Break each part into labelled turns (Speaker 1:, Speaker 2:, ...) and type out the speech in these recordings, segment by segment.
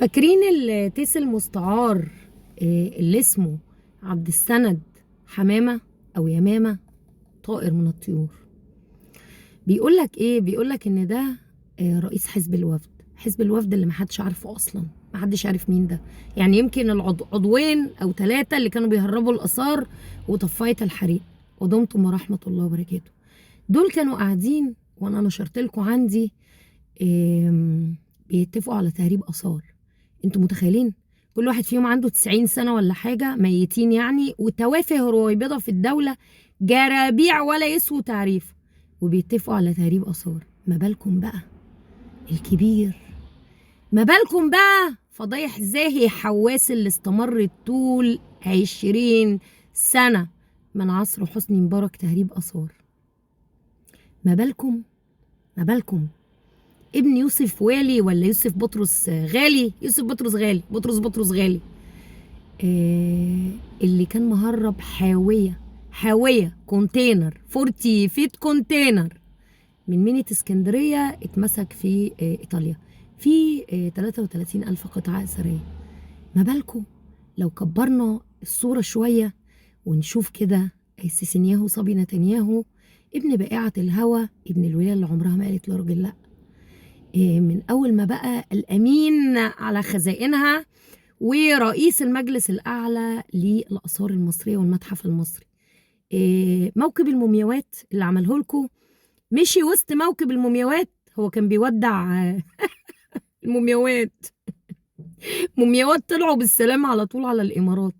Speaker 1: فاكرين التيس المستعار اللي اسمه عبد السند حمامة أو يمامة، طائر من الطيور. بيقولك إيه؟ بيقولك إن ده رئيس حزب الوفد. حزب الوفد اللي محدش عارفه أصلا، محدش عارف مين ده. يعني يمكن عضوين أو 3 اللي كانوا بيهربوا الآثار وطفاية الحريق، ودمتم ورحمة الله وبركاته. دول كانوا قاعدين وأنا نشرت لكم عندي بيتفقوا على تهريب آثار. انتوا متخيلين؟ كل واحد فيهم عنده 90 سنة ولا حاجة، ميتين يعني، وتوافه رويبضة في الدولة، جرابيع ولا يسووا تعريف، وبيتفقوا على تهريب آثار. ما بالكم بقى الكبير، ما بالكم بقى فضايح زاهي حواس اللي استمرت طول 20 سنة من عصر حسني مبارك تهريب آثار. ما بالكم ابن يوسف والي ولا يوسف بطرس غالي، يوسف بطرس غالي، بطرس غالي، اللي كان مهرب حاوية كونتينر 40 فيت كونتينر من مينية اسكندرية، اتمسك في ايطاليا في 33,000 قطعة أثرية. ما بالكم لو كبرنا الصورة شوية ونشوف كده سيسنياهو صبي نتنياهو، ابن بائعة الهوى، ابن الولاية اللي عمرها ما قالت لراجل لأ، من أول ما بقى الأمين على خزائنها ورئيس المجلس الأعلى للآثار المصرية والمتحف المصري. موكب المومياوات اللي عمله لكم، مشي وسط موكب المومياوات، هو كان بيودع المومياوات. مومياوات طلعوا بالسلامة على طول على الإمارات.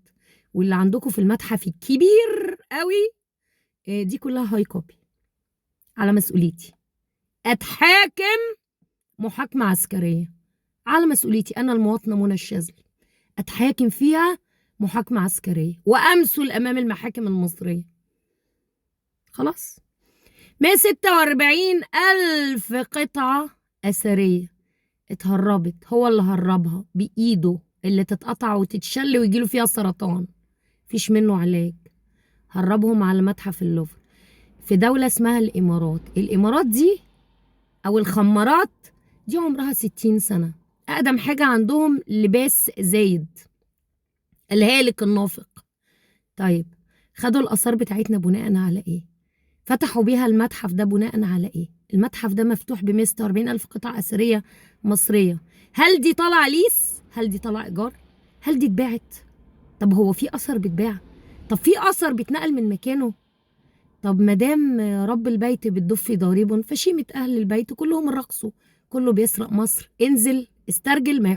Speaker 1: واللي عندكم في المتحف الكبير قوي دي كلها هاي كوبي. على مسؤوليتي أتحاكم محاكمة عسكرية، على مسؤوليتي أنا المواطنة منى الشاذلي، أتحاكم فيها محاكمة عسكرية وأمثل أمام المحاكم المصرية. خلاص، 146,000 قطعة أثرية اتهربت، هو اللي هربها بإيده اللي تتقطع وتتشل ويجيله فيها سرطان، فيش منه علاج. هربهم على متحف اللوفر في دولة اسمها الإمارات. الإمارات دي أو الخمارات دي عمرها 60 سنة. أقدم حاجة عندهم لباس زايد اللي هي النافق. طيب خدوا الآثار بتاعتنا بناء على إيه؟ فتحوا بيها المتحف ده بناء على إيه؟ المتحف ده مفتوح ب140,000 قطعة أثرية مصرية. هل دي طالعة ليس؟ هل دي طالعة إيجار؟ هل دي اتباعت؟ طب هو في أثر بيتباع؟ طب في أثر بيتنقل من مكانه؟ طب مدام رب البيت بالدف ضارب فشيمة أهل البيت كلهم الرقص، كله بيسرق مصر. انزل استرجل ما